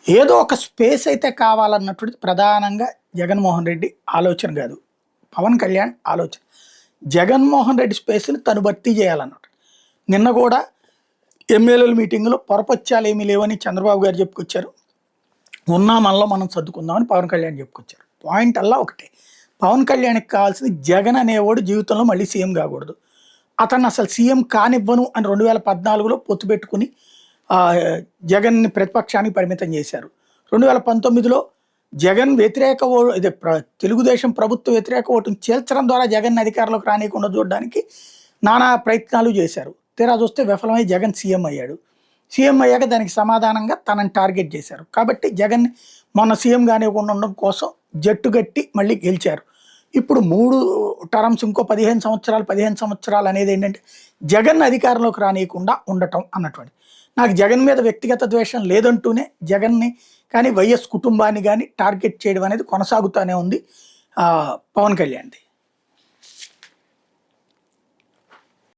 ఏదో ఒక స్పేస్ అయితే కావాలన్నటువంటిది ప్రధానంగా జగన్మోహన్ రెడ్డి ఆలోచన కాదు. పవన్ కళ్యాణ్ ఆలోచన. జగన్మోహన్ రెడ్డి స్పేస్‌ని తను భర్తీ చేయాలన్నట్టు. నిన్న కూడా ఎమ్మెల్యేల మీటింగ్‌లో పొరపచ్చాలు ఏమీ లేవని చంద్రబాబు గారు చెప్పుకొచ్చారు. ఉన్నా మనలో మనం సర్దుకుందామని పవన్ కళ్యాణ్ చెప్పుకొచ్చారు. పాయింట్ అల్లా ఒకటే. పవన్ కళ్యాణ్‌కి కావాల్సింది జగన్ అనేవాడు జీవితంలో మళ్ళీ సీఎం కాకూడదు. అతన్ని అసలు సీఎం కానివ్వను అని 2014లో పొత్తు పెట్టుకుని జగన్‌ని ప్రతిపక్షానికి పరిమితం చేశారు. 2019లో జగన్ వ్యతిరేక ఇదే తెలుగుదేశం ప్రభుత్వ వ్యతిరేక ఓటుని చీల్చడం ద్వారా జగన్‌ని అధికారంలోకి రానీయకుండా చూడడానికి నానా ప్రయత్నాలు చేశారు. తీరా చూస్తే విఫలమై జగన్ సీఎం అయ్యాడు. సీఎం అయ్యాక దానికి సమాధానంగా తనని టార్గెట్ చేశారు. కాబట్టి జగన్ మొన్న సీఎం కానివ్వకుండా ఉండడం కోసం జట్టుగట్టి మళ్ళీ గెలిచారు. ఇప్పుడు 3 టర్మ్స్ ఇంకో 15 సంవత్సరాలు అనేది ఏంటంటే జగన్ అధికారంలోకి రానీయకుండా ఉండటం అన్నటువంటి. నాకు జగన్ మీద వ్యక్తిగత ద్వేషం లేదంటూనే జగన్‌ని కానీ వైఎస్ కుటుంబాన్ని గాని టార్గెట్ చేయడం అనేది కొనసాగుతూనే ఉంది పవన్ కళ్యాణ్‌ది.